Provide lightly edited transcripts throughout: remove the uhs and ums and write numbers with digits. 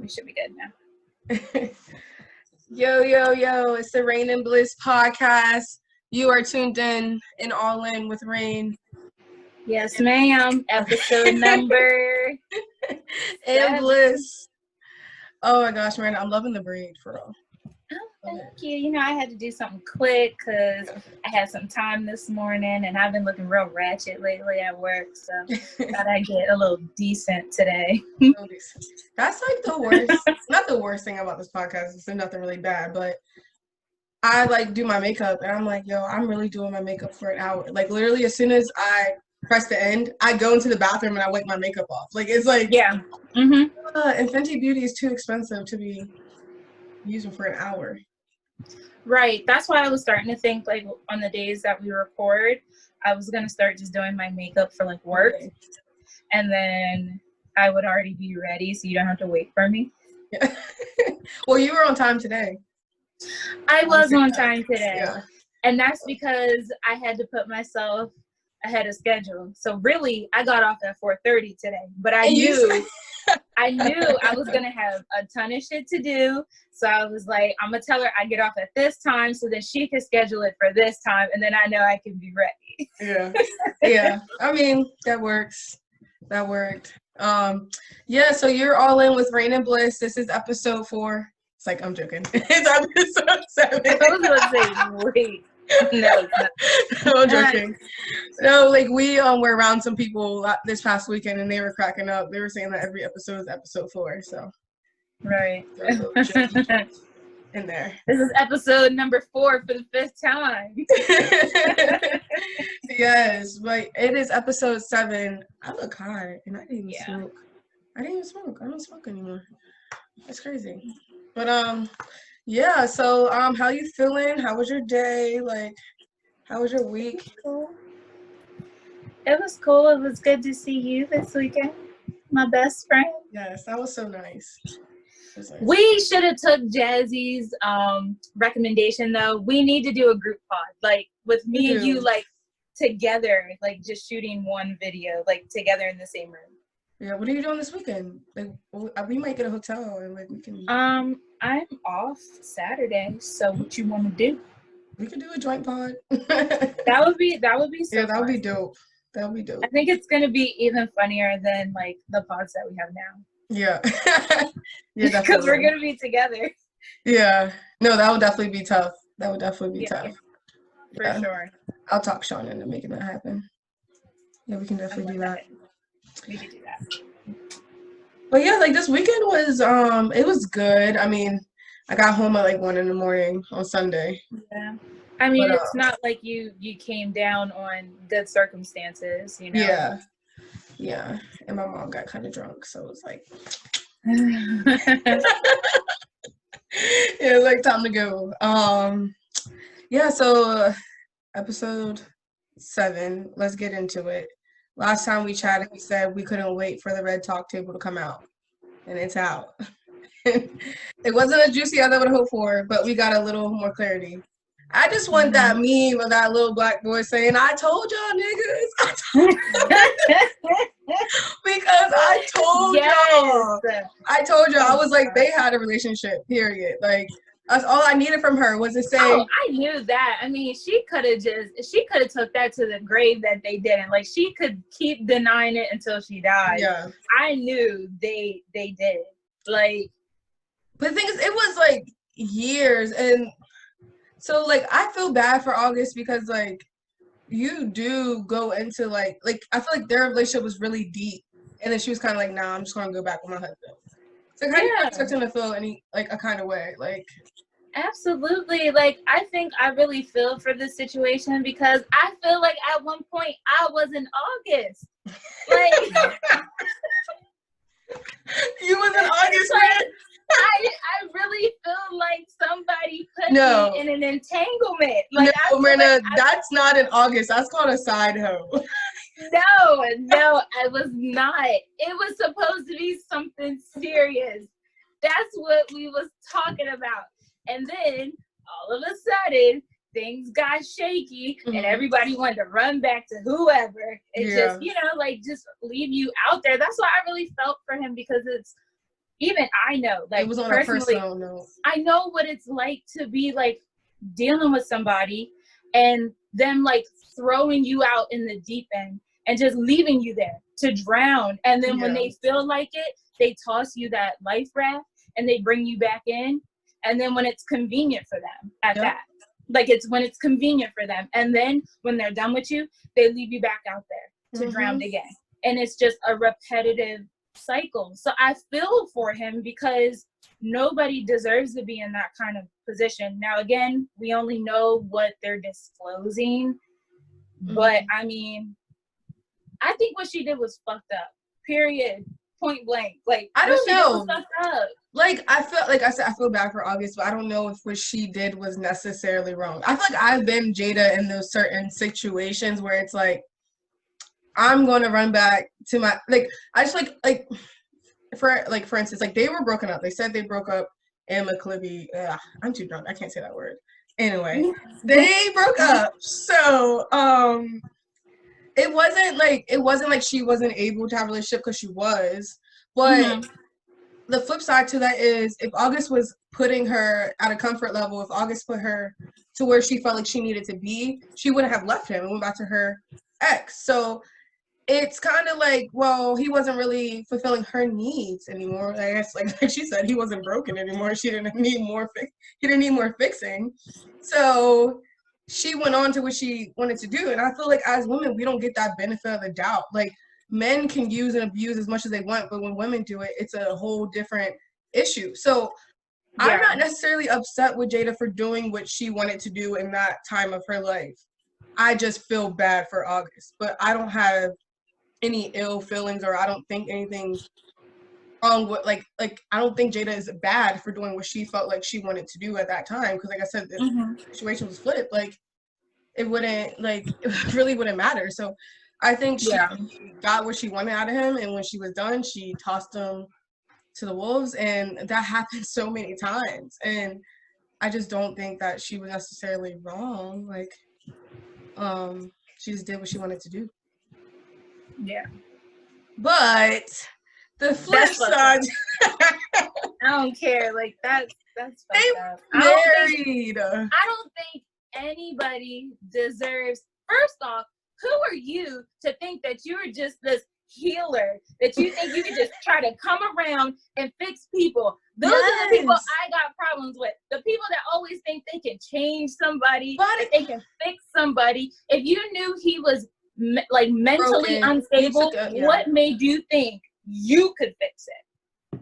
We should be good now. Yo, it's the Rainn and Bliss podcast. You are tuned in and all in with Rainn. Yes, ma'am. Episode number and Bliss. Oh my gosh, man, I'm loving the braid for real. Oh, thank you. You know, I had to do something quick because I had some time this morning and I've been looking real ratchet lately at work. So thought I'd get a little decent today. That's like the worst. Not the worst thing about this podcast. It's nothing really bad, but I like do my makeup and I'm like, yo, I'm really doing my makeup for an hour. Like literally as soon as I press the end, I go into the bathroom and I wipe my makeup off. Like it's like, yeah. And Fenty Beauty is too expensive to be using for an hour. Right. That's why I was starting to think like on the days that we record, I was going to start just doing my makeup for like work. Okay. And then I would already be ready so you don't have to wait for me. Yeah. Well, you were on time today. I was on time today. Yeah. And that's because I had to put myself ahead of schedule. So really, I got off at 4:30 today. But I knew I was going to have a ton of shit to do. So I was like, I'm going to tell her I get off at this time so that she can schedule it for this time. And then I know I can be ready. Yeah. Yeah. I mean, that works. That worked. Yeah, so you're all in with Rainn and Bliss. This is episode 4. It's like, I'm joking. It's episode 7. I was going to say, wait. No, I'm joking. No, like we were around some people this past weekend and they were cracking up. They were saying that every episode is episode 4. So right in there. This is episode number 4 for the 5th time. Yes, but it is episode 7. I look high and I didn't even smoke. I don't smoke anymore. That's crazy. But yeah, so how you feeling? How was your day? Like, how was your week? It was cool. It was good to see you this weekend, my best friend. Yes, that was so nice. Nice. We should have took Jazzy's recommendation though. We need to do a group pod, like with me and you, like together, like just shooting one video, like together in the same room. Yeah, what are you doing this weekend? Like, we might get a hotel and like we can. I'm off Saturday, so what you want to do? We could do a joint pod. That would be so. Yeah, that would be dope. That would be dope. I think it's gonna be even funnier than like the pods that we have now. Yeah. Yeah, definitely. Because we're gonna be together. Yeah. No, that would definitely be tough. That would definitely be tough. For sure. I'll talk Sean into making that happen. Yeah, we can definitely do that. We could do that. But yeah, like this weekend was it was good. I mean, I got home at like 1 a.m. on Sunday. Yeah. I mean, it's not like you came down on good circumstances, you know. Yeah. Yeah. And my mom got kind of drunk, so it was like yeah, like time to go. Yeah, so episode 7, let's get into it. Last time we chatted, we said we couldn't wait for the red talk table to come out. And it's out. It wasn't as juicy as I would hope for, but we got a little more clarity. I just want that meme of that little black boy saying, I told y'all niggas. Because I told y'all. I told y'all. I was like, they had a relationship, period. Like, that's all I needed from her was to say. Oh, I knew that. I mean, she could have took that to the grave that they didn't. Like, she could keep denying it until she died. Yeah. I knew they did. Like, but the thing is, it was like years, and so like I feel bad for August because like you do go into like I feel like their relationship was really deep, and then she was kind of like, nah, I'm just gonna go back with my husband. So kind of expect him to feel any like a kind of way, like. Absolutely. Like, I think I really feel for this situation because I feel like at one point I was in August. Like, you was in August, man. I really feel like somebody put me in an entanglement. Like, no, Mirna, that's not in August. That's called a side hoe. No, I was not. It was supposed to be something serious. That's what we was talking about. And then all of a sudden, things got shaky and everybody wanted to run back to whoever and just, you know, like just leave you out there. That's why I really felt for him because it's even I know, like, it was on a personally, personal note. I know what it's like to be like dealing with somebody and them like throwing you out in the deep end and just leaving you there to drown. And then when they feel like it, they toss you that life raft and they bring you back in. And then when it's convenient for them at that, like it's when it's convenient for them. And then when they're done with you, they leave you back out there to drown again. And it's just a repetitive cycle. So I feel for him because nobody deserves to be in that kind of position. Now, again, we only know what they're disclosing. But I mean, I think what she did was fucked up. Period. Point blank. Like, I don't know. Fucked up. Like, I feel like I said, I feel bad for August, but I don't know if what she did was necessarily wrong. I feel like I've been Jada in those certain situations where it's like, I'm going to run back to my, like, I just for instance, like, they were broken up. They said they broke up, and McClivy, I'm too drunk. I can't say that word. Anyway, they broke up. So, it wasn't like she wasn't able to have a relationship, because she was, but the flip side to that is, if August was putting her at a comfort level, if August put her to where she felt like she needed to be, she wouldn't have left him and went back to her ex. So it's kind of like, well, he wasn't really fulfilling her needs anymore. I guess, like she said, he wasn't broken anymore. She didn't need more he didn't need more fixing. So she went on to what she wanted to do. And I feel like as women, we don't get that benefit of the doubt. Like, men can use and abuse as much as they want, but when women do it, it's a whole different issue. So I'm not necessarily upset with Jada for doing what she wanted to do in that time of her life. I just feel bad for August, but I don't have any ill feelings, or I don't think anything wrong with, like I don't think Jada is bad for doing what she felt like she wanted to do at that time, because like I said, the situation was flipped. Like, it wouldn't, like, it really wouldn't matter. So I think she got what she wanted out of him, and when she was done, she tossed him to the wolves, and that happened so many times. And I just don't think that she was necessarily wrong. Like, she just did what she wanted to do. Yeah. But the flip side, I don't care. Like, that's fucked up. Married. I don't think anybody deserves. First off, who are you to think that you're just this healer, that you think you can just try to come around and fix people? Those are the people I got problems with. The people that always think they can change somebody, that they can fix somebody. If you knew he was like mentally unstable, what made you think you could fix it?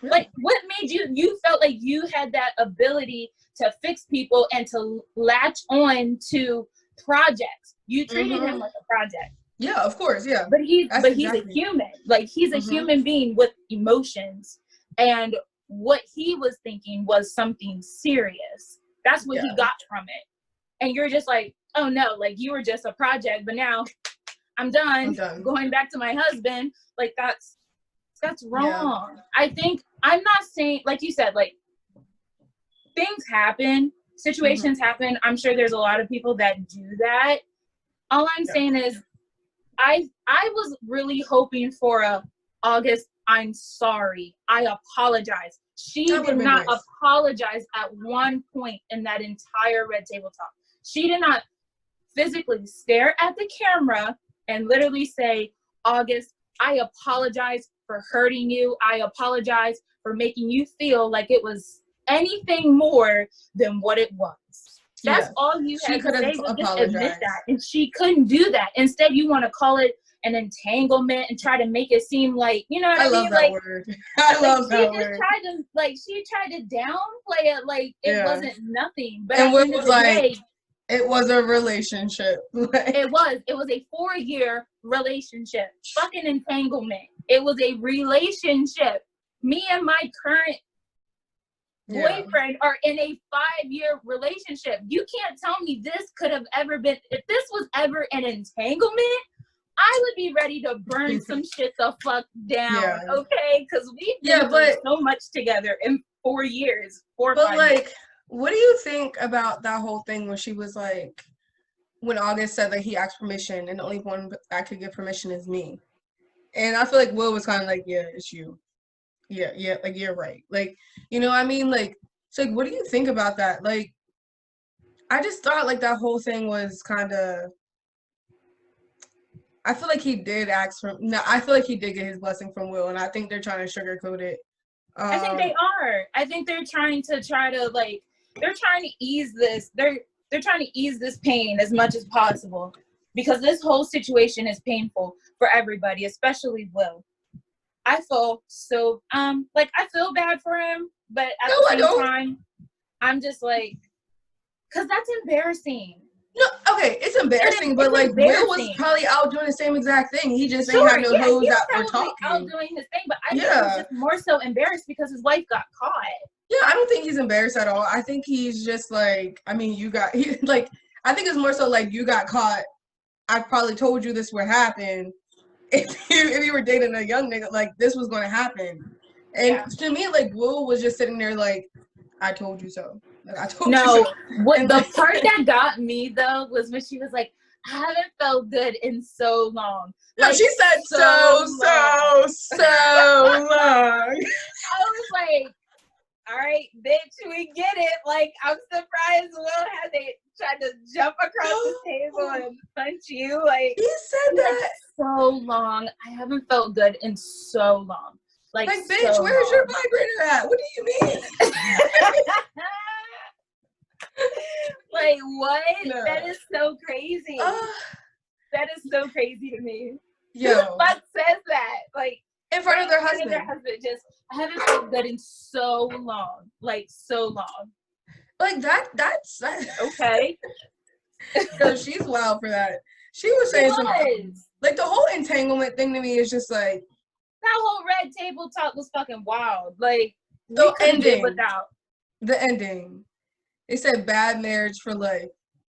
Really? Like, what made you felt like you had that ability to fix people and to latch on to projects? You treated him like a project. Yeah, of course, yeah. But he's a human. Like, he's a human being with emotions, and what he was thinking was something serious. That's what he got from it. And you're just like, oh no, like, you were just a project, but now I'm done. Going back to my husband. Like, that's wrong. I think, I'm not saying, like you said, like, things happen, situations happen. I'm sure there's a lot of people that do that. All I'm saying is, I was really hoping for a August, I'm sorry, I apologize. She did not apologize at one point in that entire Red Table Talk. She did not physically stare at the camera and literally say, August, I apologize for hurting you. I apologize for making you feel like it was anything more than what it was. That's all you had to say, was just admit that. And she couldn't do that. Instead, you want to call it an entanglement and try to make it seem like, you know what I mean? I love that word. I love that word. She tried to downplay it like it wasn't nothing. But and it was like, it was a relationship. It was a 4-year relationship. Fucking entanglement. It was a relationship. Me and my current boyfriend are in a 5-year relationship. You can't tell me this could have ever been, if this was ever an entanglement, I would be ready to burn some shit the fuck down, okay? Because we've been through so much together in 4 years, 4 or 5 years. What do you think about that whole thing when she was like, when August said that he asked permission and the only one that could give permission is me? And I feel like Will was kind of like, yeah, it's you. Yeah, like, you're right. Like, you know what I mean? Like, so, like, what do you think about that? Like, I just thought, like, that whole thing was kind of, I feel like he did ask for, no, I feel like he did get his blessing from Will, and I think they're trying to sugarcoat it. I think they are. I think they're trying to like, they're trying to ease this. They're trying to ease this pain as much as possible, because this whole situation is painful for everybody, especially Will. I feel so, like, I feel bad for him, but at the same time, I'm just like, because that's embarrassing. No, okay, it's embarrassing, but like, Will was probably out doing the same exact thing. He just ain't had no hoes that were talking. Out doing his thing, but I think he was just more so embarrassed because his wife got caught. Yeah, I don't think he's embarrassed at all. I think he's just like, I mean, like, I think it's more so like, you got caught. I probably told you this would happen. If you were dating a young nigga, like, this was going to happen. And to me, like, Will was just sitting there like, I told you so. Like, I told you so. What the part that got me though was when she was like, I haven't felt good in so long. No, like, she said so long. I was like, all right, bitch, we get it. Like, I'm surprised Will hasn't tried to jump across the table and punch you. Like, he said that so long. I haven't felt good in so long. Like bitch, so where's long. your vibrator at? What do you mean? Like, what? No. That is so crazy. That is so crazy to me. Yo. Who the fuck says that? Like, in front of their husband. Just, I haven't felt good in so long. Like, so long. Like, that's okay. Yo, she's wild for that. She was saying something. Like, the whole entanglement thing to me is just like, that whole red table talk was fucking wild. Like, the ending. The ending. They said bad marriage for life.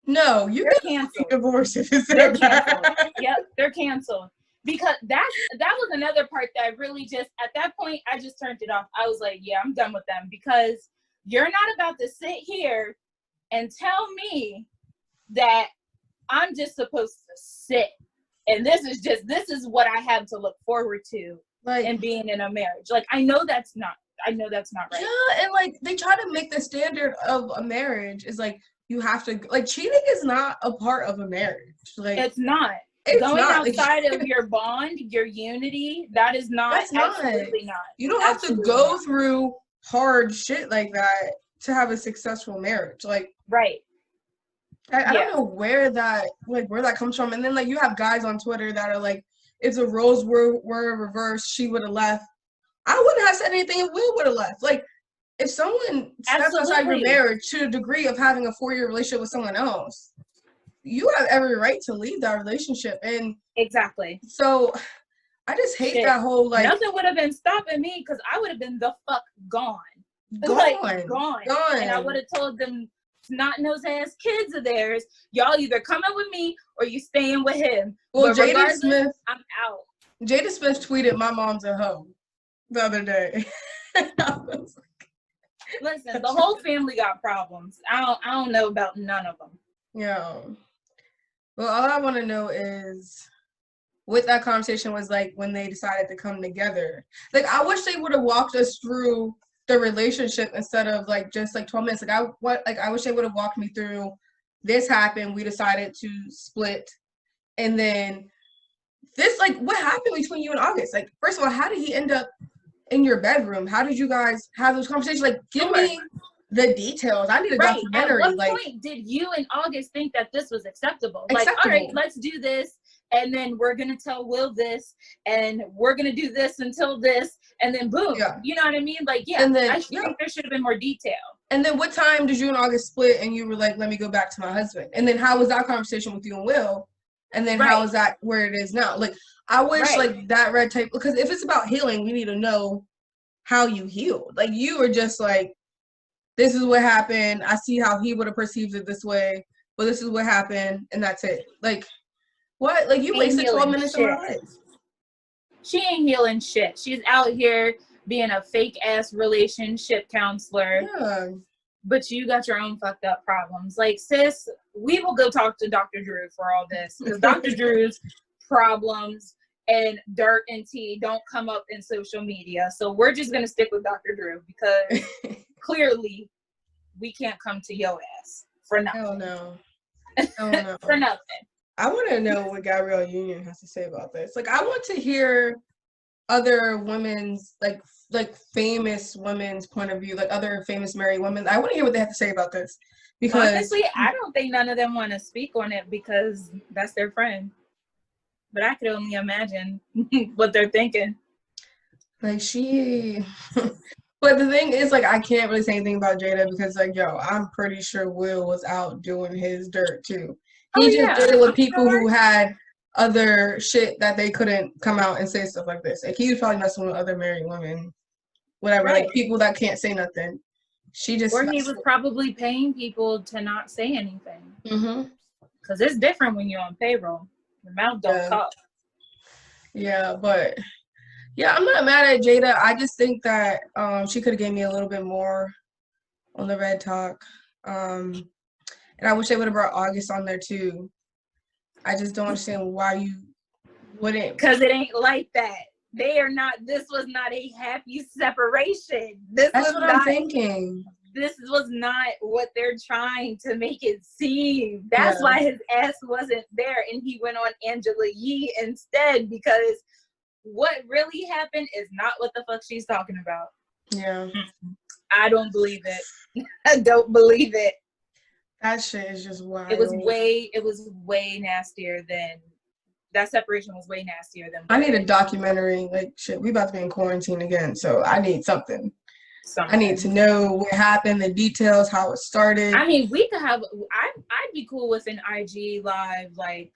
No, you can canceled. Divorce if it's they're canceled. Yep, they're canceled. Because that was another part that really just, at that point, I just turned it off. I was like, yeah, I'm done with them, because you're not about to sit here and tell me that I'm just supposed to sit. And this is what I have to look forward to, like, in being in a marriage. Like, I know that's not right. Yeah, and like, they try to make the standard of a marriage is like, you have to, like, cheating is not a part of a marriage. Like, it's not. Going outside of your bond, your unity, that is not. That's absolutely not. You don't have to go through hard shit like that to have a successful marriage. Like, right. I don't know where that comes from. And then, like, you have guys on Twitter that are like, if the roles were reversed, she would have left. I wouldn't have said anything if Will would have left. Like, if someone steps outside your marriage to the degree of having a 4-year relationship with someone else, you have every right to leave that relationship. And exactly. So I just hate that whole, like, nothing would have been stopping me, because I would have been the fuck gone. Gone. And I would have told them, snot-nosed ass kids of theirs, y'all either coming with me or you staying with him. Well, Jada Smith, I'm out. Jada Smith tweeted, "My mom's a hoe," the other day. Listen, the whole family got problems. I don't know about none of them. Yeah. Well, all I want to know is what that conversation was like when they decided to come together. Like, I wish they would have walked us through the relationship instead of like just like 12 minutes. I wish they would have walked me through. This happened. We decided to split, and then this, like, what happened between you and August? Like, first of all, how did he end up in your bedroom? How did you guys have those conversations? Like, give me the details. I need a documentary. At what point did you and August think that this was acceptable? Like, all right, let's do this, and then we're gonna tell Will this, and we're gonna do this until this, and then boom. Yeah. You know what I mean? Like, yeah. And then, I think there should have been more detail. And then, what time did you and August split, and you were like, "Let me go back to my husband"? And then, how was that conversation with you and Will? And then, how is that where it is now? Like, I wish like that red tape, because if it's about healing, we need to know how you healed. Like, you were just like, this is what happened. I see how he would have perceived it this way, but this is what happened, and that's it. Like, what? Like, you wasted 12 minutes of my life. She ain't healing shit. She's out here being a fake ass relationship counselor. Yeah. But you got your own fucked up problems. Like, sis, we will go talk to Dr. Drew for all this, because Dr. Drew's problems and dirt and tea don't come up in social media. So we're just gonna stick with Dr. Drew because clearly we can't come to your ass for nothing. Hell no. Hell no. For nothing. I want to know what Gabrielle Union has to say about this. Like, I want to hear other women's, like famous women's point of view, like other famous married women. I want to hear what they have to say about this. Because honestly, I don't think none of them want to speak on it because that's their friend. But I could only imagine what they're thinking. Like, but the thing is, like, I can't really say anything about Jada because, like, yo, I'm pretty sure Will was out doing his dirt, too. He just did it with people who had other shit that they couldn't come out and say stuff like this. Like, he was probably messing with other married women, whatever, like, people that can't say nothing. Or he was probably paying people to not say anything. Mm-hmm. Because it's different when you're on payroll. Your mouth don't talk. Yeah, but yeah, I'm not mad at Jada. I just think that she could have gave me a little bit more on the Red Talk. And I wish they would have brought August on there too. I just don't understand why you wouldn't. Because it ain't like that. They are not, this was not a happy separation. That's what I'm thinking. This was not what they're trying to make it seem. That's why his ass wasn't there and he went on Angela Yee instead, because what really happened is not what the fuck she's talking about. Yeah. I don't believe it. I don't believe it. That shit is just wild. It was way nastier than, that separation was way nastier than. I need a documentary. Like, shit, we about to be in quarantine again, so I need something. I need to know what happened, the details, how it started. I mean, we could have, I'd be cool with an IG live, like,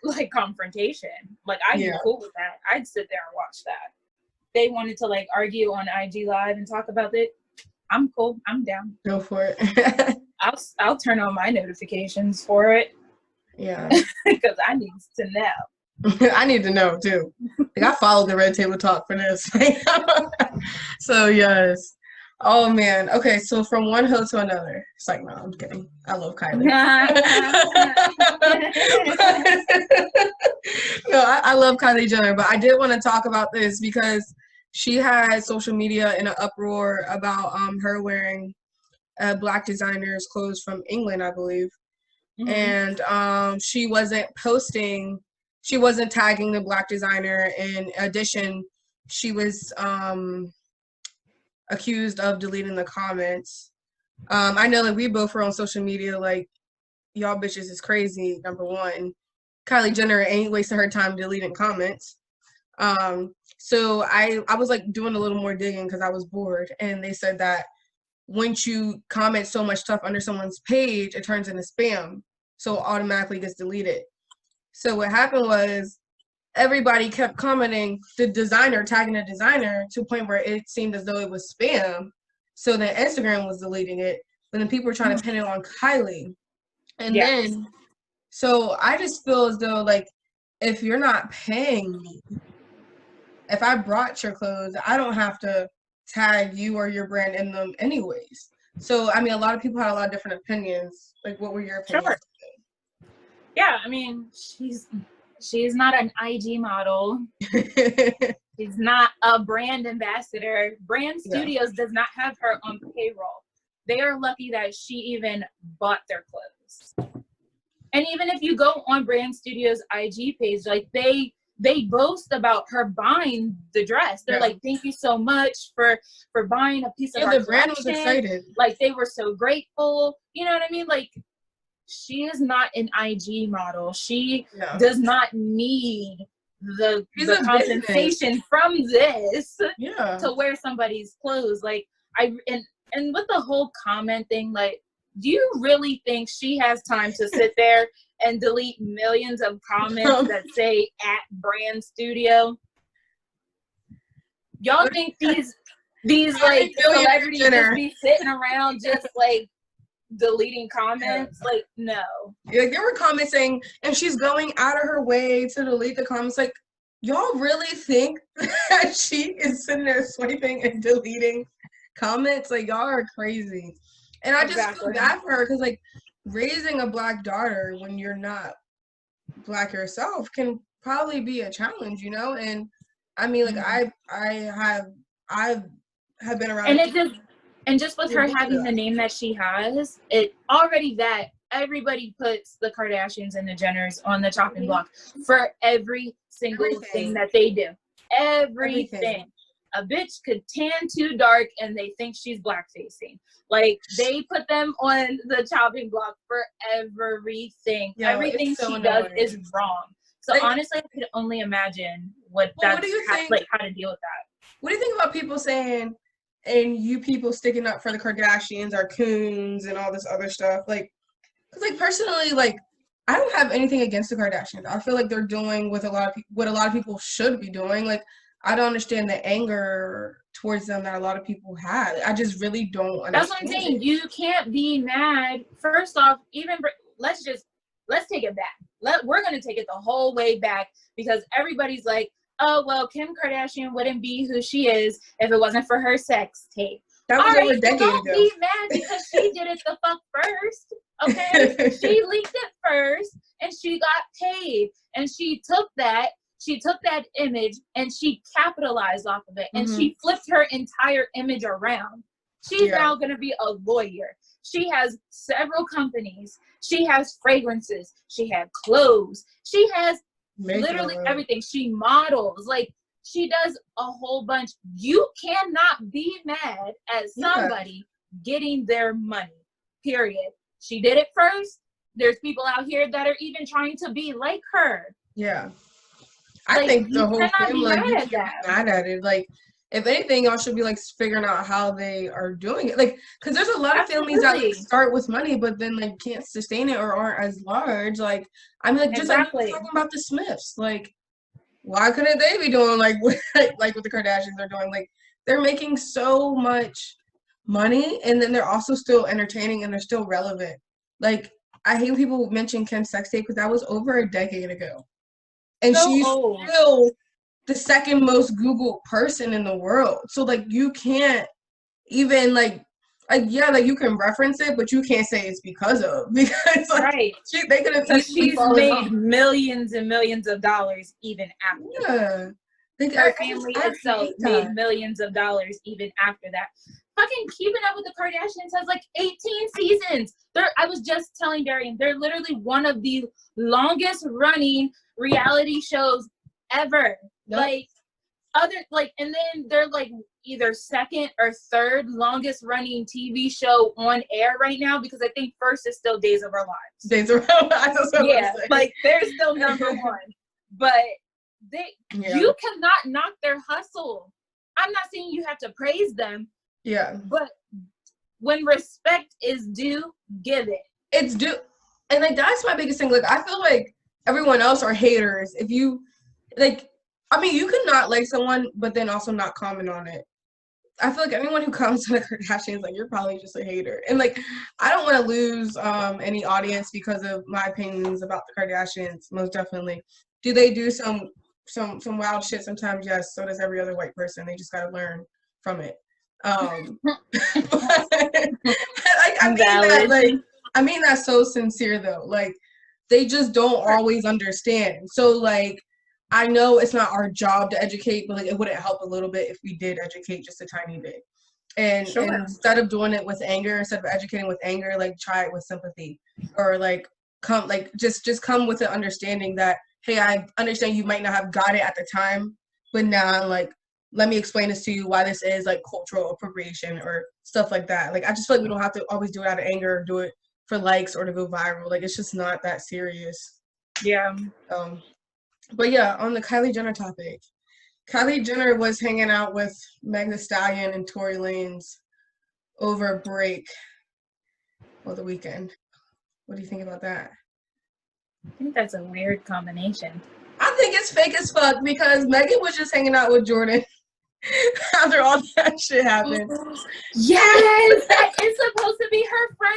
like confrontation. Like, I'd be cool with that. I'd sit there and watch that. They wanted to, like, argue on IG live and talk about it. I'm cool. I'm down. Go for it. I'll turn on my notifications for it. Yeah. Because I need to know. I need to know too. Like, I followed the Red Table Talk for this. So yes. Oh man. Okay, so from one hoe to another. It's like, no, I'm kidding. I love Kylie. No, I love Kylie Jenner, but I did want to talk about this because she had social media in an uproar about her wearing Black designer's clothes from England, I believe. Mm-hmm. And she wasn't tagging the Black designer. In addition, she was accused of deleting the comments. I know that we both were on social media like, y'all bitches is crazy, number one. Kylie Jenner ain't wasting her time deleting comments. So I was like doing a little more digging because I was bored, and they said that once you comment so much stuff under someone's page, it turns into spam, so it automatically gets deleted. So what happened was everybody kept commenting the designer, tagging the designer, to a point where it seemed as though it was spam. So then Instagram was deleting it, but then people were trying to pin it on Kylie. And then, so I just feel as though, like, if you're not paying me, if I brought your clothes, I don't have to tag you or your brand in them anyways. So, I mean, a lot of people had a lot of different opinions. Like, what were your opinions? Sure. Yeah, I mean, she's not an IG model. She's not a brand ambassador. Brand Studios does not have her on payroll. They are lucky that she even bought their clothes. And even if you go on Brand Studios' IG page, like, they boast about her buying the dress. They're like, thank you so much for buying a piece of our the brand was excited. Like, they were so grateful. You know what I mean? Like, she is not an IG model. She does not need the compensation from this to wear somebody's clothes. Like, and with the whole comment thing, like, do you really think she has time to sit there and delete millions of comments that say @Brand Studio? Y'all think these like celebrities just be sitting around just like deleting comments? Like, no. Like, there were comments saying, and she's going out of her way to delete the comments. Like, y'all really think that she is sitting there swiping and deleting comments? Like, y'all are crazy. And I just feel bad for her because, like, raising a Black daughter when you're not Black yourself can probably be a challenge, you know? And I mean, like, I've been around. And just with her having the name that she has, it already that everybody puts the Kardashians and the Jenners on the chopping block for every single thing that they do. Everything. A bitch could tan too dark and they think she's blackfacing. Like, they put them on the chopping block for everything. Everything she does is wrong. So like, honestly, I could only imagine how to deal with that. What do you think about people saying, and you people sticking up for the Kardashians are coons and all this other stuff? Like, because like personally, like, I don't have anything against the Kardashians. I feel like they're doing what a lot of people should be doing. Like, I don't understand the anger towards them that a lot of people have. I just really don't understand. That's what I'm saying. You can't be mad. First off, let's take it back. We're going to take it the whole way back, because everybody's like, oh, well, Kim Kardashian wouldn't be who she is if it wasn't for her sex tape. That was over a decade ago. Don't be mad because she did it the fuck first, okay? She leaked it first, and she got paid, and she took that image, and she capitalized off of it, and she flipped her entire image around. She's now going to be a lawyer. She has several companies. She has fragrances. She has clothes. She has literally everything. She models. Like, she does a whole bunch. You cannot be mad at somebody getting their money, period. She did it first. There's people out here that are even trying to be like her. Yeah. I think the whole thing, like, you can't be mad at it. Like, if anything, y'all should be, like, figuring out how they are doing it. Like, because there's a lot of families that like, start with money, but then, like, can't sustain it or aren't as large. Like, I mean, like, just like talking about the Smiths. Like, why couldn't they be doing, like what the Kardashians are doing? Like, they're making so much money, and then they're also still entertaining, and they're still relevant. Like, I hate when people mention Kim's sex tape, because that was over a decade ago. And so she's still the second most Googled person in the world. So, like, you can't even, like, you can reference it, but you can't say it's because of. Because, like, they could have touched she's made millions and millions of dollars even after. Yeah. Her family itself made millions of dollars even after that. Fucking Keeping Up with the Kardashians has, like, 18 seasons. I was just telling Darian, they're literally one of the longest running reality shows ever. Yep. And then they're like either second or third longest running TV show on air right now, because I think first is still Days of Our Lives. Days of Our Lives. Yeah, like, they're still number one. But you cannot knock their hustle. I'm not saying you have to praise them. Yeah. But when respect is due, give it. It's due. And, like, that's my biggest thing. Like, I feel like everyone else are haters. If you, like, I mean, you could not like someone, but then also not comment on it. I feel like anyone who comments on the Kardashians, like, you're probably just a hater. And, like, I don't want to lose any audience because of my opinions about the Kardashians, most definitely. Do they do some wild shit sometimes? Yes, so does every other white person. They just got to learn from it. I mean that so sincere, though. Like, they just don't always understand. So, like, I know it's not our job to educate, but, like, it wouldn't help a little bit if we did educate just a tiny bit. And instead of doing it with anger, instead of educating with anger, like, try it with sympathy, or just come with the understanding that, hey, I understand you might not have got it at the time, but now, like, let me explain this to you, why this is, like, cultural appropriation or stuff like that. Like, I just feel like we don't have to always do it out of anger or do it for likes or to go viral. Like, it's just not that serious. Yeah. But yeah, on the Kylie Jenner topic, Kylie Jenner was hanging out with Meg Thee Stallion and Tory Lanez over a break or the weekend. What do you think about that? I think that's a weird combination. I think it's fake as fuck, because Megan was just hanging out with Jordan after all that shit happened. Yes, that is supposed to be her friend.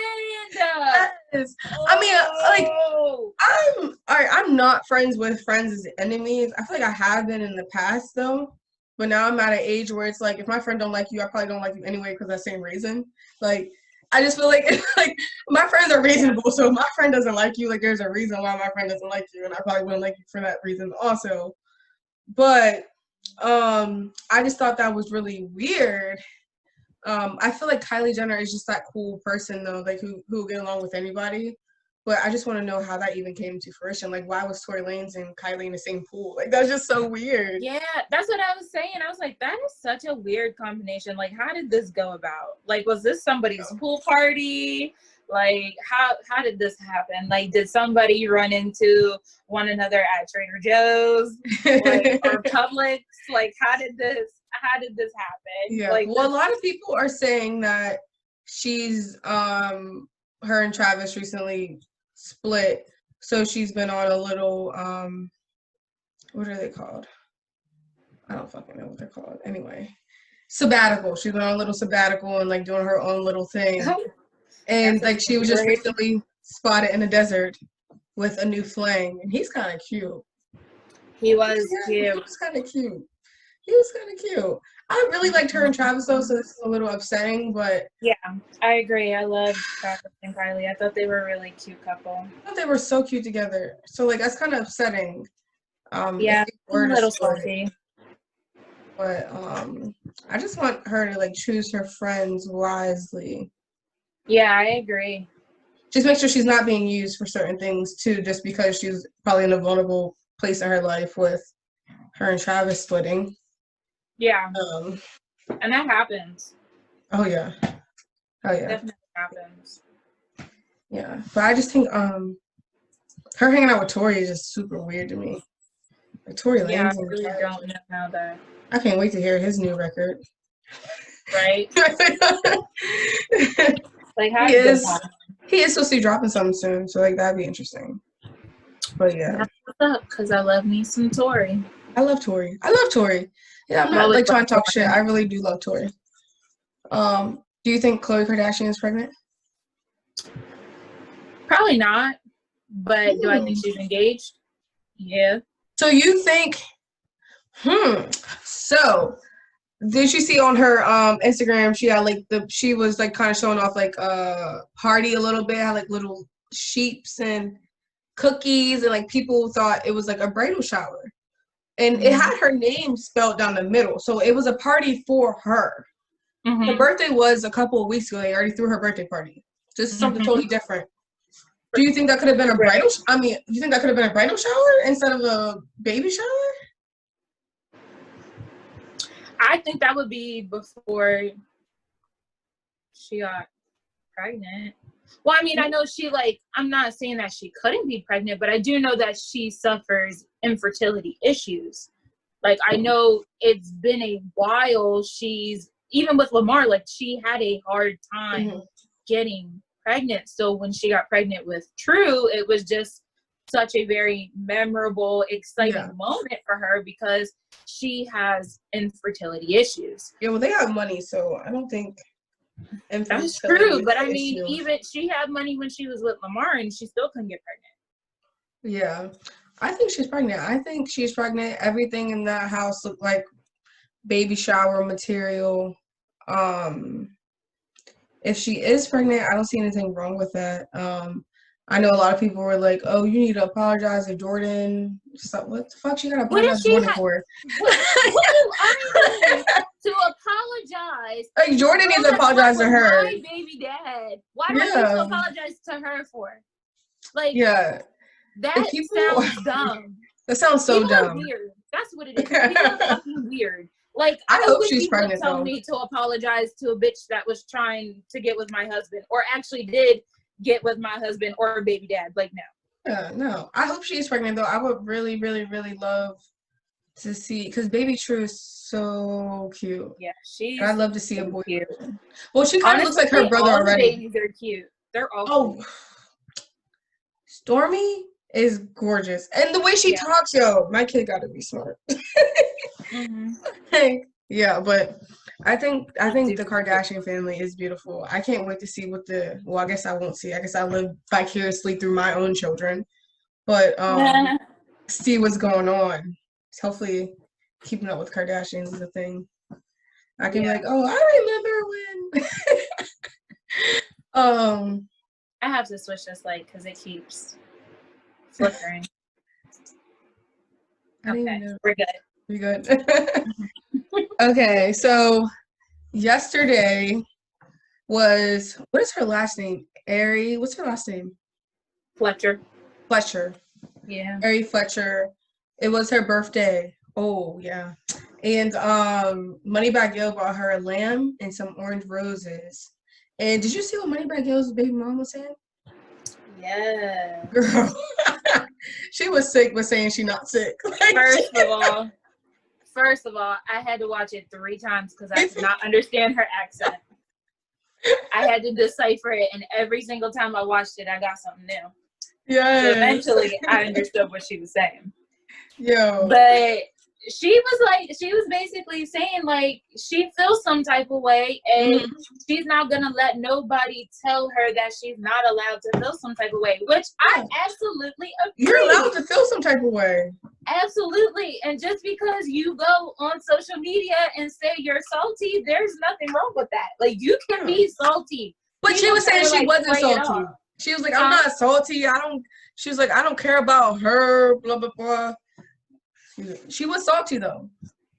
Yes. I mean, like, I'm not friends with friends as enemies. I feel like I have been in the past, though. But now I'm at an age where it's like, if my friend don't like you, I probably don't like you anyway because of that same reason. Like, I just feel like like my friends are reasonable, so if my friend doesn't like you, like there's a reason why my friend doesn't like you, and I probably wouldn't like you for that reason also. But I just thought that was really weird. I feel like Kylie Jenner is just that cool person though, like who will get along with anybody. But I just want to know how that even came to fruition. Like, why was Tory Lanez and Kylie in the same pool? Like, that's just so weird. Yeah, that's what I was saying. I was like, that is such a weird combination. Like, how did this go about? Like, was this somebody's pool party? Like, how did this happen? Like, did somebody run into one another at Trader Joe's, like, or Publix? Like, how did this happen? Yeah. Like, well, a lot of people are saying that she's her and Travis recently split, so she's been on a little what are they called? I don't fucking know what they're called. Anyway, sabbatical. She's been on a little sabbatical and like doing her own little thing. And like she was just recently spotted in the desert with a new fling, and he's kind of cute. He was cute. He was kind of cute. I really liked her and Travis though, so this is a little upsetting, but yeah, I agree. I love Travis and Kylie. I thought they were a really cute couple. I thought they were so cute together. So like that's kind of upsetting. Yeah, a little salty. But I just want her to like choose her friends wisely. Yeah, I agree. Just make sure she's not being used for certain things too, just because she's probably in a vulnerable place in her life with her and Travis splitting. Yeah. And that happens. Oh yeah. Definitely happens. Yeah. But I just think her hanging out with Tory is just super weird to me. Like Tory Lanez. Yeah, I really don't know how that. I can't wait to hear his new record. Right? Like how he is supposed to be dropping something soon, so like that'd be interesting. But yeah. That's what's up, because I love me some Tory. I love Tory. Yeah, I'm not like trying to talk shit. I really do love Tory. Do you think Khloe Kardashian is pregnant? Probably not. But do I think she's engaged? Yeah. So you think so did you see on her Instagram she had like she was like kind of showing off like party a little bit, had like little sheeps and cookies, and like people thought it was like a bridal shower. And it had her name spelled down the middle. So it was a party for her. Mm-hmm. Her birthday was a couple of weeks ago. They already threw her birthday party. Just something totally different. Do you think that could have been a bridal? Do you think that could have been a bridal shower instead of a baby shower? I think that would be before she got pregnant. Well, I mean, I know I'm not saying that she couldn't be pregnant, but I do know that she suffers infertility issues. Like, I know it's been a while. Even with Lamar, like, she had a hard time getting pregnant. So when she got pregnant with True, it was just such a very memorable, exciting moment for her because she has infertility issues. Yeah, well, they have money, so I don't think... That's true, but I mean, even she had money when she was with Lamar, and she still couldn't get pregnant. Yeah, I think she's pregnant. Everything in that house looked like baby shower material. If she is pregnant, I don't see anything wrong with that. I know a lot of people were like, "Oh, you need to apologize to Jordan." So, what the fuck she got to apologize to Jordan for? What do you to apologize? Like Jordan needs to apologize to her. My baby dad. Why do I need to apologize to her for? Like, that sounds dumb. That sounds so dumb. Weird. That's what it is. People are fucking weird. Like, I hope she's pregnant. Tell me to apologize to a bitch that was trying to get with my husband, or actually did get with my husband or a baby dad. Like, no. Yeah, no. I hope she's pregnant though. I would really, really, really love to see, because baby True is so cute. Yeah, I'd love to see a boy. Cute. Well, she kind of looks like her brother all already. The babies are cute. They're all cute. Stormy is gorgeous, and the way she talks, yo, my kid gotta be smart. Yeah, but I think the Kardashian family is beautiful. I can't wait to see I guess I won't see. I guess I live vicariously through my own children, but see what's going on. Hopefully, keeping up with Kardashians is a thing. I can be like, oh, I remember when. Um, I have to switch this light because it keeps flickering. Okay, we're good. We're good. Okay, so yesterday was, what is her last name? What's her last name? Fletcher. Yeah. Ari Fletcher. It was her birthday. Oh, yeah. And Moneybagg Yo bought her a lamb and some orange roses. And did you see what Moneybagg Yo's baby mom was saying? Yeah. Girl. She was sick but saying she not sick. Like, First of all, I had to watch it 3 times because I could not understand her accent. I had to decipher it, and every single time I watched it, I got something new. Yeah. So eventually, I understood what she was saying. Yo. But she was basically saying, like, she feels some type of way, and she's not gonna let nobody tell her that she's not allowed to feel some type of way, which I absolutely agree. You're allowed to feel some type of way. Absolutely. And just because you go on social media and say you're salty, there's nothing wrong with that. Like, you can be salty. But she was saying she wasn't salty. She was like, I'm not salty. She was like, I don't care about her, blah, blah, blah. She was salty, though.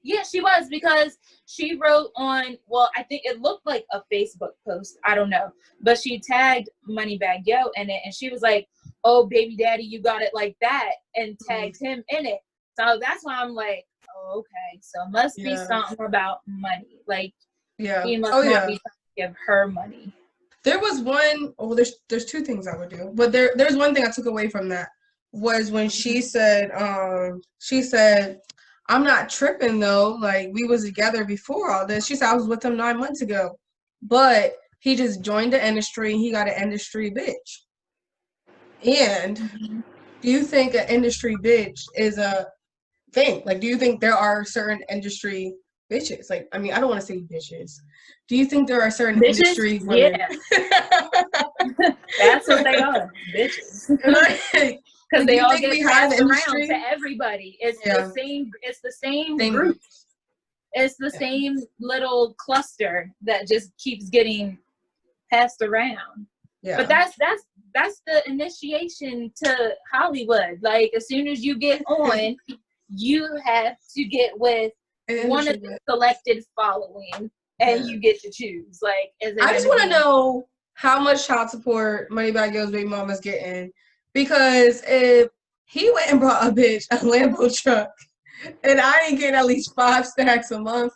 Yeah, she was, because she wrote on, well, I think it looked like a Facebook post. I don't know. But she tagged Moneybagg Yo in it, and she was like, oh, baby daddy, you got it like that, and tagged him in it. So that's why I'm like, oh, okay. So it must be something about money. Like, he must not be trying to give her money. There was one, there's 2 things I would do. But there's one thing I took away from that, was when she said, I'm not tripping though. Like, we was together before all this. She said, I was with him 9 months ago. But he just joined the industry and he got an industry bitch. And do you think an industry bitch is a thing? Like, do you think there are certain industry bitches? Like, I mean, I don't want to say bitches. Do you think there are certain industry women? Yeah. That's what they are, bitches. Because they all get passed around to everybody. It's the same. It's the same group. It's the same little cluster that just keeps getting passed around. Yeah. But that's the initiation to Hollywood. Like, as soon as you get on, you have to get with one of the selected following, and you get to choose. Like, I just want to know how much child support Moneybagg Yo's baby mama's getting, because if he went and brought a bitch a Lambo truck, and I ain't getting at least 5 stacks a month,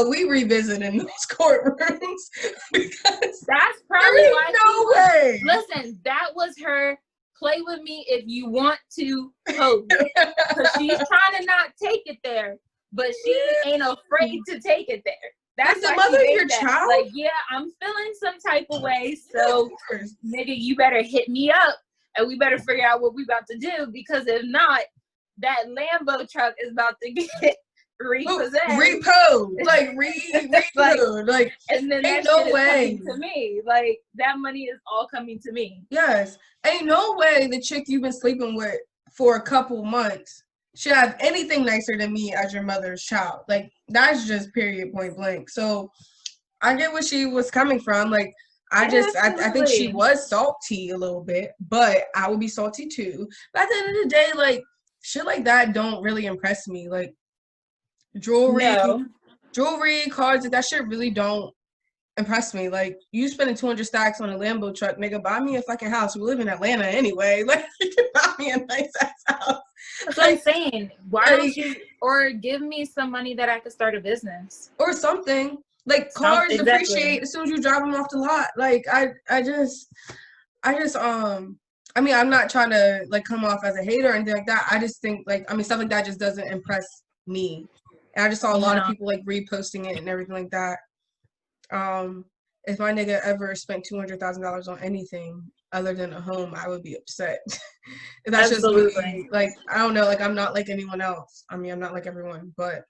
we revisiting those courtrooms, because that's probably why. No way. Listen, that was her play with me if you want to pose. Because she's trying to not take it there, but she ain't afraid to take it there. That's the mother of your child. Like, yeah, I'm feeling some type of way, so nigga, you better hit me up, and we better figure out what we about to do, because if not, that Lambo truck is about to get repossessed. Repoed. Like, repoed. Like, and then ain't no way to me. Like, that money is all coming to me. Yes. Ain't no way the chick you've been sleeping with for a couple months should have anything nicer than me as your mother's child. Like, that's just period, point blank. So I get where she was coming from. Like, I think she was salty a little bit, but I would be salty too. But at the end of the day, like, shit like that don't really impress me. Like, jewelry, cards, that shit really don't impress me. Like, you spending 200 stacks on a Lambo truck, nigga, buy me a fucking house. We live in Atlanta anyway. Like, you can buy me a nice ass house. That's what I'm saying. Why don't you, or give me some money that I could start a business or something. Like, cars appreciate as soon as you drive them off the lot. Like, I mean, I'm not trying to, like, come off as a hater or anything like that. I just think, like, I mean, stuff like that just doesn't impress me. And I just saw a lot of people, like, reposting it and everything like that. If my nigga ever spent $200,000 on anything other than a home, I would be upset. That's Absolutely. Just me. Like, I don't know. Like, I'm not like anyone else. I mean, I'm not like everyone, but.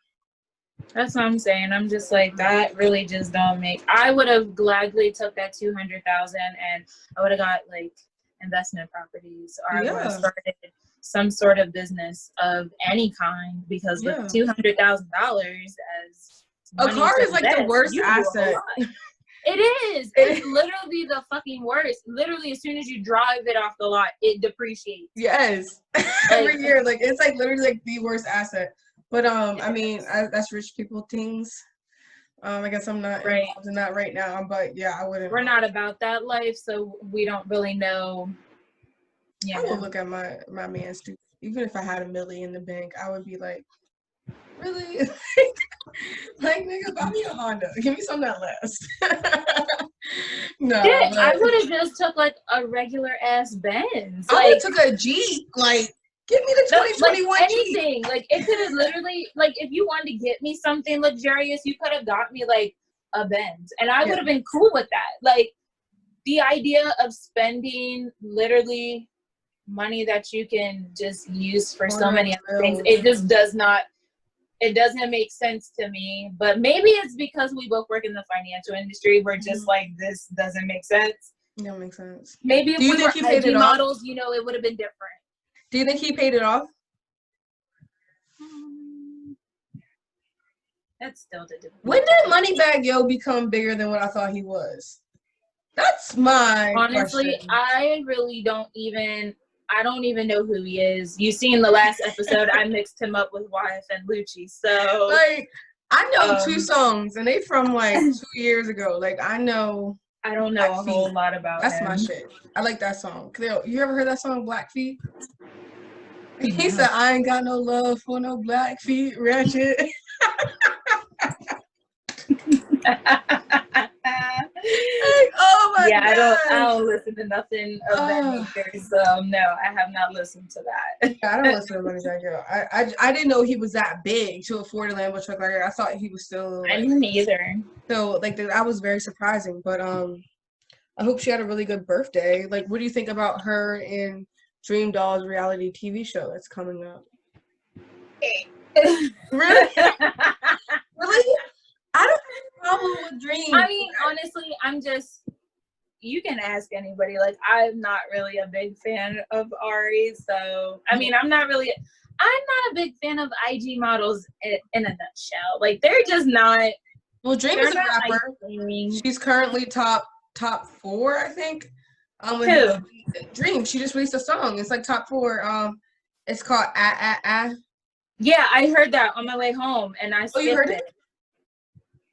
That's what I'm saying. I'm just like, that really just don't make. I would have gladly took that $200,000 and I would have got, like, investment properties, or I would have started some sort of business of any kind, because with $200,000 as a car is like the worst asset. It is. It's literally the fucking worst. Literally, as soon as you drive it off the lot, it depreciates. Yes. Every year. Like, it's like literally like the worst asset. But I mean, that's rich people things. I guess I'm not involved in that right now, but yeah, I wouldn't. We're not about that life, so we don't really know. I would look at my man stupid. Even if I had $1 million in the bank, I would be like, really? Like, nigga, buy me a Honda. Give me something that lasts. No. Yeah, I would have just took like a regular ass Benz. I would have took a Jeep. Like, give me the 2021 like anything. Like, it could have literally, like, if you wanted to get me something luxurious, you could have got me like a Benz, and I would have been cool with that. Like, the idea of spending literally money that you can just use for so many other things, it just doesn't make sense to me. But maybe it's because we both work in the financial industry. We're just like, this doesn't make sense. It don't make sense. Maybe if we were IG models, you know, it would have been different. Do you think he paid it off? That's still the debate. When did Moneybag Yo become bigger than what I thought he was? That's my honestly question. I don't even know who he is. You see in the last episode, I mixed him up with YFN Lucci. So, like, I know 2 songs, and they from like 2 years ago. Like, I don't know a whole lot about That's him. my shit. I like that song. You ever heard that song, Black Feet? He said, I ain't got no love for no black feet, ratchet. Oh my god! I don't listen to nothing of that nature. So no, I have not listened to that. Yeah, I don't listen to Moneybag Yo. I didn't know he was that big to afford a Lambo truck like that. I thought he was still. Like, I didn't either. So like that was very surprising. But I hope she had a really good birthday. Like, what do you think about her in Dream Doll's reality TV show that's coming up? Really? Really? I don't have a problem with Dream. I mean, honestly, you can ask anybody. Like, I'm not really a big fan of Ari. So, I mean, I'm not a big fan of IG models in a nutshell. Like, they're just not. Well, Dream is a rapper. She's currently top 4, I think. Who? Dream. She just released a song. It's like top 4. It's called Ah. Yeah, I heard that on my way home, and I skipped you heard it?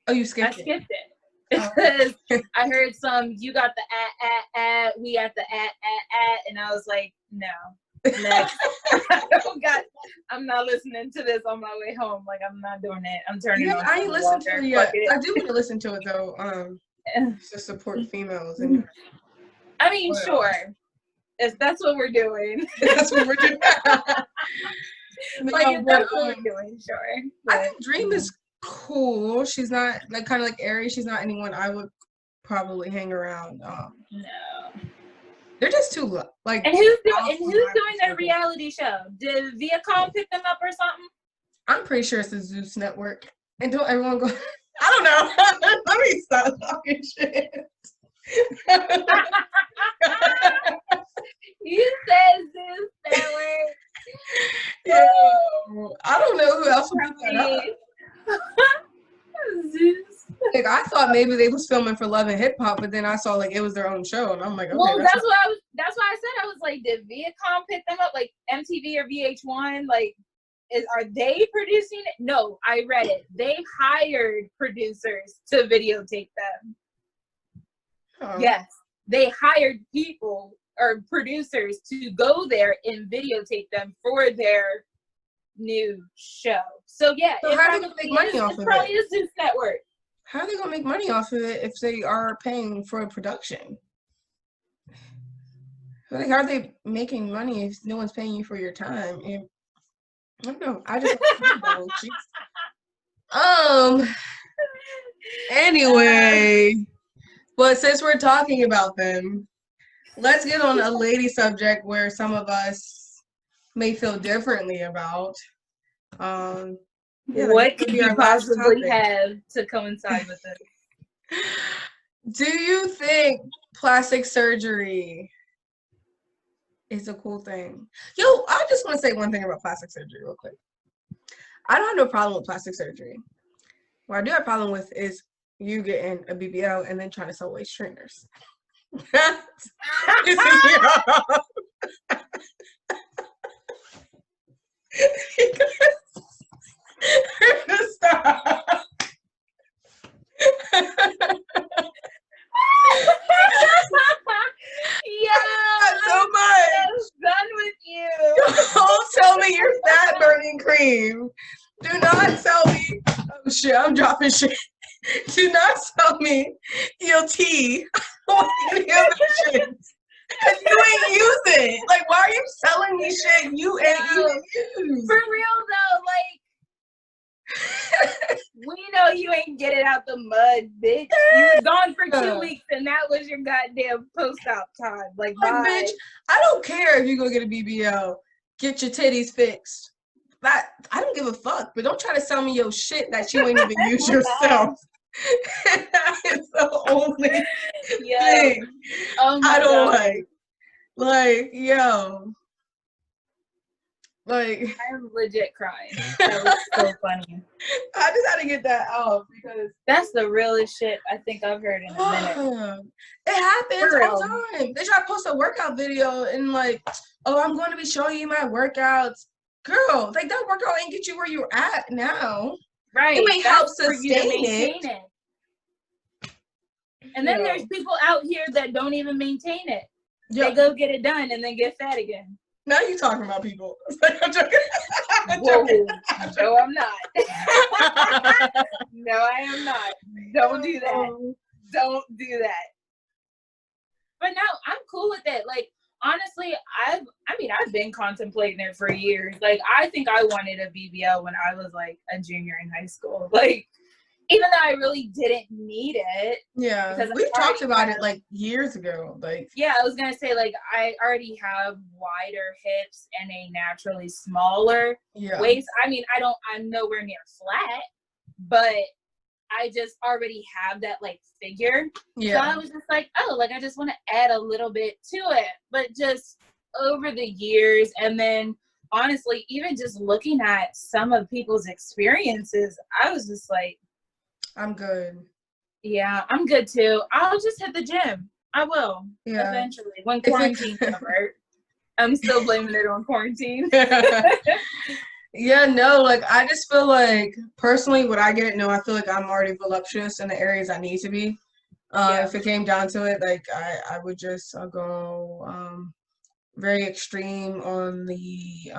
Oh, you skipped it? I skipped it. Because I heard you got the we got the and I was like, no. Next. I'm not listening to this on my way home. Like, I'm not doing it. I'm turning on. I ain't listened to it yet. I do want to listen to it though. To support females. And I mean, sure. If that's what we're doing. That's what we're doing. Like, if that's what we're doing, sure. But, I think Dream is cool. She's not like kind of like Aries. She's not anyone I would probably hang around. No. They're just too like. And who's doing their reality show? Did Viacom pick them up or something? I'm pretty sure it's the Zeus Network. And don't everyone go. I don't know. Let me stop talking shit. You said Zeus Network. Yeah. I don't know who else would pick that up. Zeus. Like, I thought maybe they was filming for Love and Hip Hop, but then I saw like it was their own show, and I'm like, okay. Well, that's why I said, I was like, did Viacom pick them up, like MTV or VH1? Like, are they producing it? No, I read it. They hired producers to videotape them. Oh. Yes, they hired people or producers to go there and videotape them for their new show. So yeah, so how are they gonna make money off of it? It's probably a Zeus Network. How are they gonna make money off of it if they are paying for a production? Like, how are they making money if no one's paying you for your time? And I don't know. I just anyway, but since we're talking about them, let's get on a lady subject where some of us may feel differently about. Yeah, what could you possibly have to coincide with this? Do you think plastic surgery is a cool thing? Yo, I just want to say one thing about plastic surgery real quick. I don't have no problem with plastic surgery. What I do have a problem with is you getting a BBL and then trying to sell waist trainers. Stop. So much. I'm done with you. Don't tell me your fat burning cream. Do not tell me. Oh shit, I'm dropping shit. Do not tell me your tea or any other shit. Cause you ain't use it. Like, why are you selling me shit you ain't even use? For real though, like we know you ain't get it out the mud, bitch. You was gone for 2 weeks and that was your goddamn post-op time. Like bye. Bitch, I don't care if you go get a BBL. Get your titties fixed. I don't give a fuck, but don't try to sell me your shit that you ain't even use yourself. That is the only thing I don't like. Like, yo. Like, I'm legit crying. That was so funny. I just had to get that out because that's the realest shit I think I've heard in a minute. It happens all the time. They try to post a workout video and like, oh, I'm going to be showing you my workouts. Girl, like that workout ain't get you where you're at now. Right. It may help sustain it. And then there's people out here that don't even maintain it. They go get it done and then get fat again. Now you talking about people. I'm joking. Whoa. No, I'm not. No, I am not. Don't do that. Don't do that. But no, I'm cool with it. Like, honestly, I've been contemplating it for years. Like, I think I wanted a BBL when I was like a junior in high school. Like, even though I really didn't need it. Yeah, because we've talked about it like years ago. Like, yeah, I was gonna say like I already have wider hips and a naturally smaller waist. I mean, I'm nowhere near flat, but I just already have that like figure. Yeah. So I was just like, oh, like I just want to add a little bit to it. But just over the years, and then honestly, even just looking at some of people's experiences, I was just like, I'm good. Yeah, I'm good too. I'll just hit the gym. I will. Yeah. Eventually. When quarantine's over. I'm still blaming it on quarantine. Yeah, no, like I just feel like personally what I get, no, I feel like I'm already voluptuous in the areas I need to be. If it came down to it, like I would just go very extreme on the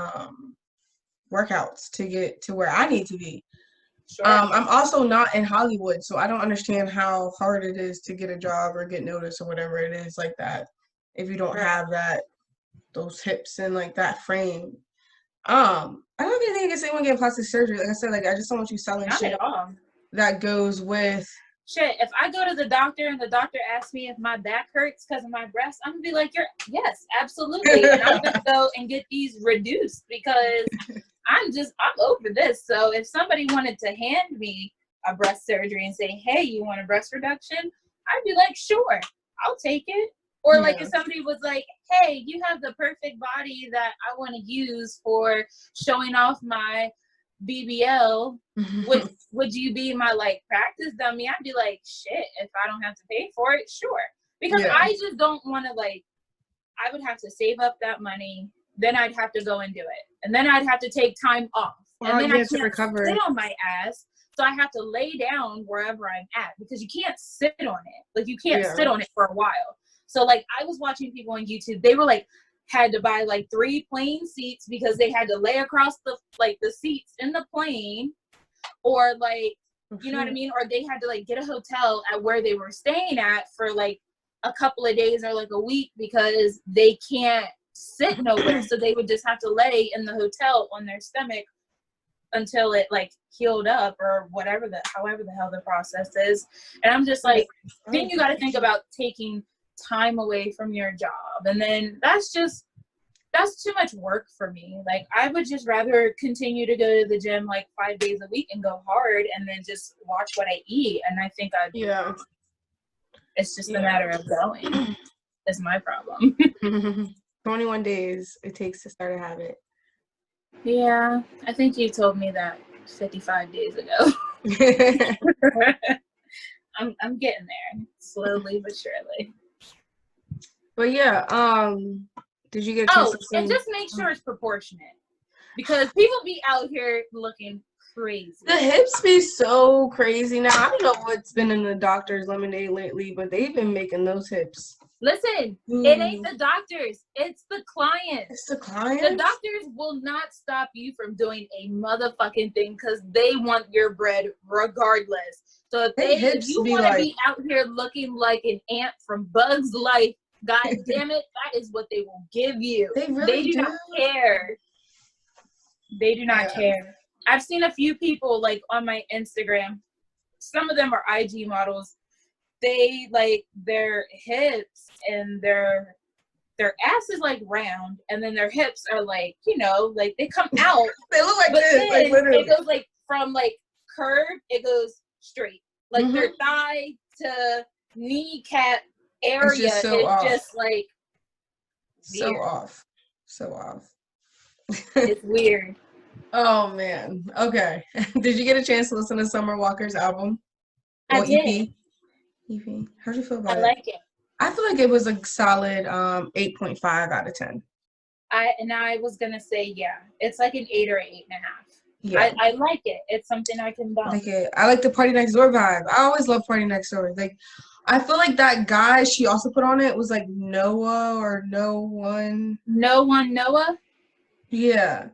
workouts to get to where I need to be. Sure. I'm also not in Hollywood, so I don't understand how hard it is to get a job or get noticed or whatever it is like that if you don't have those hips and like that frame. I don't have anything against anyone getting plastic surgery. Like I said, like I just don't want you selling shit that goes with shit. If I go to the doctor and the doctor asks me if my back hurts because of my breasts, I'm gonna be like, yes, absolutely. And I'm gonna go and get these reduced because I'm over this. So if somebody wanted to hand me a breast surgery and say, hey, you want a breast reduction? I'd be like, sure, I'll take it. Or like if somebody was like, hey, you have the perfect body that I want to use for showing off my BBL, would you be my like practice dummy? I'd be like, shit, if I don't have to pay for it, sure. Because I just don't want to like, I would have to save up that money. Then I'd have to go and do it. And then I'd have to take time off. And then I can't sit on my ass. So I have to lay down wherever I'm at because you can't sit on it. Like you can't sit on it for a while. So like I was watching people on YouTube. They were like, had to buy like 3 plane seats because they had to lay across the seats in the plane. Or like, you know what I mean? Or they had to like get a hotel at where they were staying at for like a couple of days or like a week because they can't sit nowhere, so they would just have to lay in the hotel on their stomach until it like healed up or however the hell the process is. And I'm just like, then you got to think about taking time away from your job, and then that's too much work for me. Like I would just rather continue to go to the gym like 5 days a week and go hard and then just watch what I eat. And I think it's just a matter of going is my problem. 21 days it takes to start a habit. Yeah, I think you told me that 55 days ago. I'm getting there slowly but surely. But yeah, did you get a chance to and just make sure it's proportionate, because people be out here looking crazy. The hips be so crazy now. I don't know what's been in the doctor's lemonade lately, but they've been making those hips. Listen, it ain't the doctors, it's the clients. It's the clients? The doctors will not stop you from doing a motherfucking thing because they want your bread regardless. So if you want to be out here looking like an ant from Bug's Life, God damn it, that is what they will give you. They do not care. They do not care. I've seen a few people like on my Instagram. Some of them are IG models. They like their hips and their ass is like round, and then their hips are like, you know, like they come out. They look like this, like literally. It goes like from like curve, it goes straight. Like their thigh to kneecap area is just like so off. It's weird. Oh man. Okay. Did you get a chance to listen to Summer Walker's album? I did. EP. How'd you feel about it? I like it. I feel like it was a solid 8.5 out of 10. I was gonna say, yeah, it's like an 8 or 8.5. Yeah. I like it. It's something I can bump. I like the Party Next Door vibe. I always love Party Next Door. Like, I feel like that guy she also put on it was like Noah. Noah? Yeah.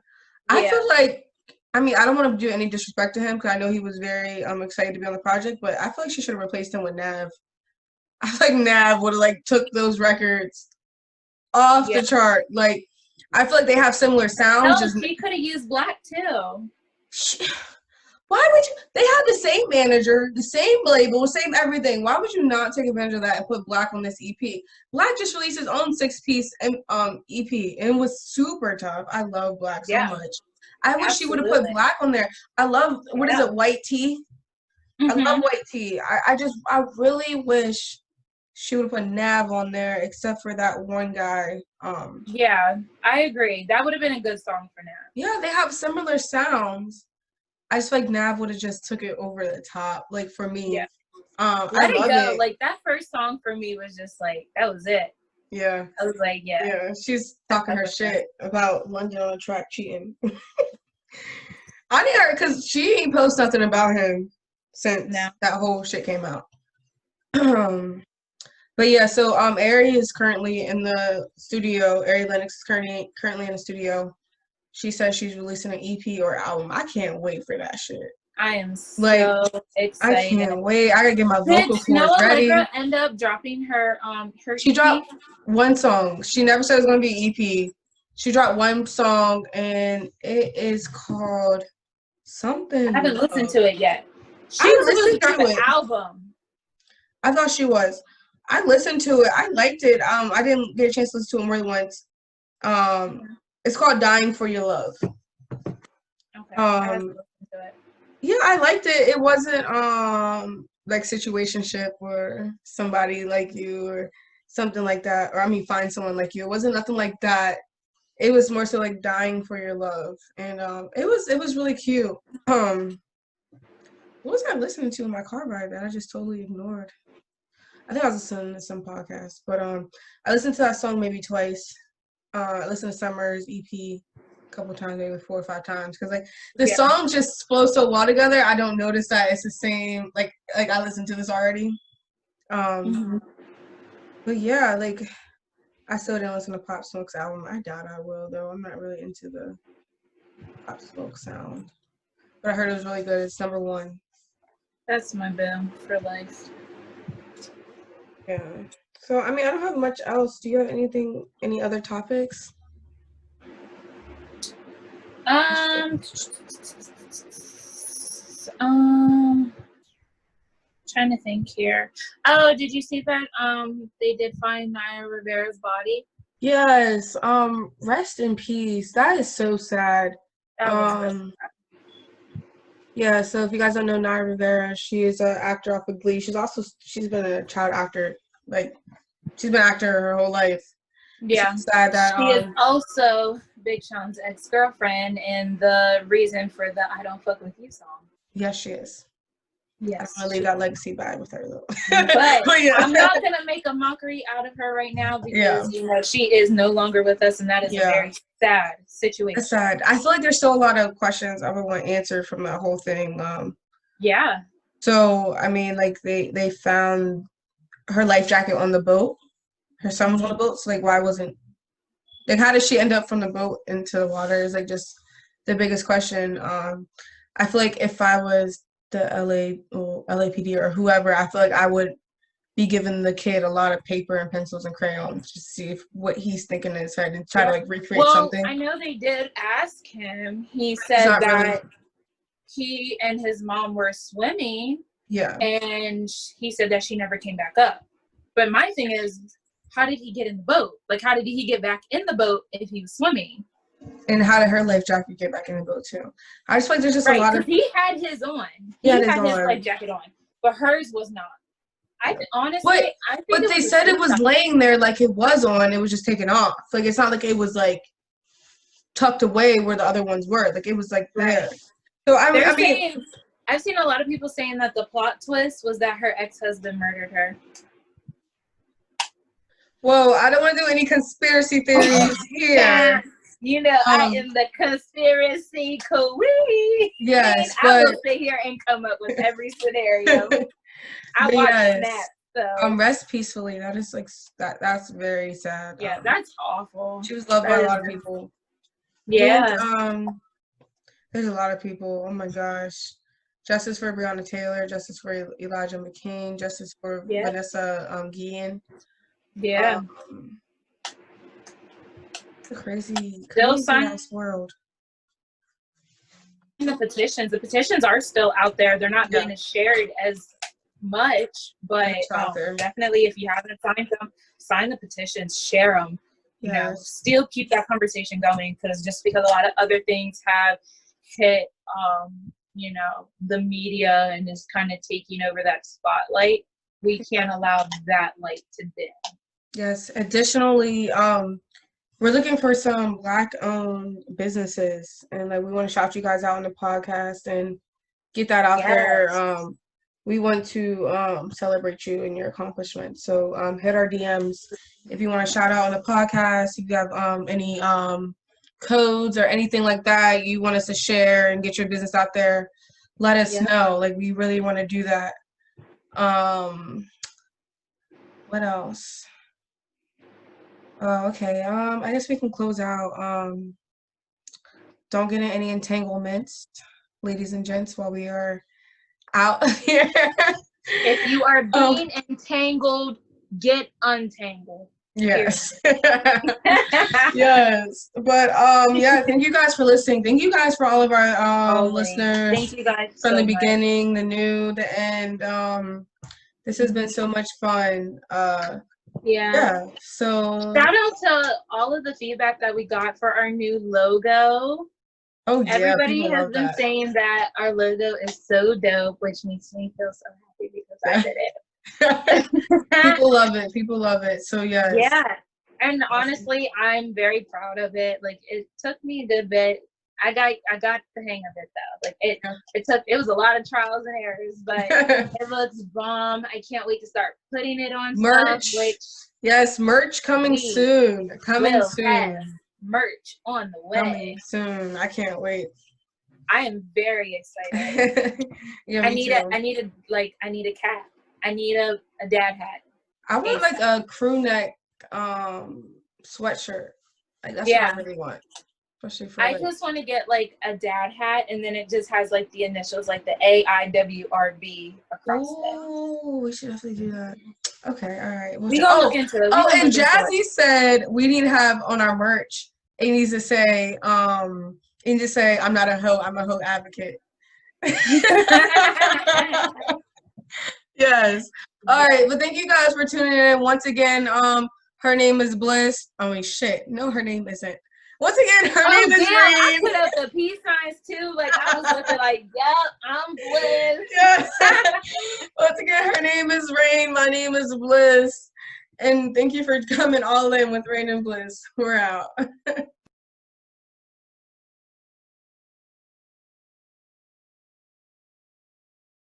I feel like, I mean, I don't want to do any disrespect to him because I know he was very excited to be on the project, but I feel like she should have replaced him with Nav. I feel like Nav would have like took those records off the chart. Like, I feel like they have similar sounds. No, she could have used Black too. Why would you? They have the same manager, the same label, same everything. Why would you not take advantage of that and put Black on this EP? Black just released his own 6-piece EP, and it was super tough. I love Black so much. I wish she would have put Black on there. I love is it, White Tea? I love White Tea. I really wish she would have put Nav on there, except for that one guy. Yeah, I agree. That would have been a good song for Nav. Yeah, they have similar sounds. I just feel like Nav would have just took it over the top, like for me. Yeah. Let It go. Like that first song for me was just like that was it. Yeah. I was like, yeah. Yeah, she's talking her shit about London on the track cheating. I need her because she ain't post nothing about him since that whole shit came out. But yeah, so Ari is currently in the studio. Ari Lennox is currently in the studio. She says she's releasing an EP or album. I can't wait for that shit. I am so excited. I can't wait. I gotta get my vocal cords ready. Did end up dropping her She EP? dropped one song. She never said it was gonna be EP. She dropped one song and it is called something. I haven't listened to it yet. She I was listened to to an album. I thought she was. I listened to it. I liked it. I didn't get a chance to listen to it more than once. It's called Dying for Your Love. Okay. I have to listen to it. Yeah, I liked it. It wasn't like situationship or somebody like you or something like that. Or I mean find someone like you. It wasn't nothing like that. It was more so like dying for your love. And it was really cute. What was I listening to in my car ride that I just totally ignored? I think I was listening to some podcast. But I listened to that song maybe twice. I listened to Summer's EP a couple times, maybe 4 or 5 times, because like the song just flows so well together. I don't notice that it's the same. Like I listened to this already. But yeah, like I still didn't listen to Pop Smoke's album. I doubt I will though. I'm not really into the Pop Smoke sound, but I heard it was really good. It's number 1. That's my bill for life. Yeah. So, I mean, I don't have much else. Do you have any other topics? Trying to think here. Oh, did you see that they did find Naya Rivera's body? Yes. Rest in peace. That is so sad. That was so sad. Yeah, so if you guys don't know Naya Rivera, she is an actor off of Glee. She's been a child actor. Like, she's been an actor her whole life. Yeah. It's sad that, she is also Big Sean's ex-girlfriend and the reason for the I Don't Fuck With You song. Yes, she is. Yes. I'm gonna leave that legacy bad with her though. But yeah. I'm not gonna make a mockery out of her right now because you know she is no longer with us, and that is a very sad situation. It's sad. I feel like there's still a lot of questions I would want answered from that whole thing. Yeah. So I mean, like they found her life jacket on the boat. Her son was on the boat, so like why wasn't like how did she end up from the boat into the water is like just the biggest question. I feel like if I was the LAPD or whoever, I feel like I would be giving the kid a lot of paper and pencils and crayons to see if what he's thinking in his head and try to like recreate something. I know they did ask him. He said that he and his mom were swimming. Yeah. And he said that she never came back up. But my thing is, how did he get in the boat? Like, how did he get back in the boat if he was swimming? And how did her life jacket get back in the boat too? I just feel like there's just a lot of. He had his on. He had his life jacket on, but hers was not. I honestly, I think. But they said it was laying there like it was on. It was just taken off. Like it's not like it was like tucked away where the other ones were. Like it was like there. So I mean, I've seen a lot of people saying that the plot twist was that her ex-husband murdered her. Whoa, I don't want to do any conspiracy theories here. You know, I am the conspiracy queen. Yes, but I will sit here and come up with every scenario. I watch that. So. Rest peacefully. That is like that's very sad. Yeah, that's awful. She was loved by a lot of people. Yeah. And, there's a lot of people. Oh my gosh. Justice for Breonna Taylor, justice for Elijah McCain, justice for Vanessa Guillen. Yeah. It's a crazy nice world. The petitions are still out there. They're not being shared as much, but definitely if you haven't signed them, sign the petitions, share them. You know, still keep that conversation going because a lot of other things have hit you know, the media and is kind of taking over that spotlight. We can't allow that light to dim. Yes. Additionally, we're looking for some Black-owned businesses, and like we want to shout you guys out on the podcast and get that out there. We want to celebrate you and your accomplishments. So hit our DMs if you want to shout out on the podcast. If you have any codes or anything like that you want us to share and get your business out there, let us know. Like we really want to do that. What else? Okay. I guess we can close out. Don't get in any entanglements, ladies and gents, while we are out here. If you are being entangled, get untangled. Yes. Yes. But thank you guys for listening. Thank you guys for all of our listeners. Thank you guys from the beginning, the new, the end. This has been so much fun. So shout out to all of the feedback that we got for our new logo. Everybody has been saying that our logo is so dope, which makes me feel so happy because I did it. People love it. So and honestly I'm very proud of it. Like it took me a good bit. I got the hang of it though. Like it was a lot of trials and errors, but it looks bomb. I can't wait to start putting it on merch. Merch coming soon. Merch on the way. Coming soon. I can't wait. I am very excited. I need a cap. I need a dad hat. I want like a crew neck sweatshirt. Like that's what I really want. Especially for just want to get like a dad hat and then it just has like the initials like the AIWRB across it. Oh, we should definitely do that. Okay, all right. We gonna look into it. And Jazzy said we need to have on our merch. It needs to say I'm not a hoe, I'm a hoe advocate. Yes. All right. But thank you guys for tuning in. Once again, her name is Bliss. Oh, wait, shit. No, her name isn't. Once again, her name is Rainn. I put up the peace signs too. Like I was looking like, yep, I'm Bliss. Yes. Once again, her name is Rainn. My name is Bliss. And thank you for coming all in with Rainn and Bliss. We're out.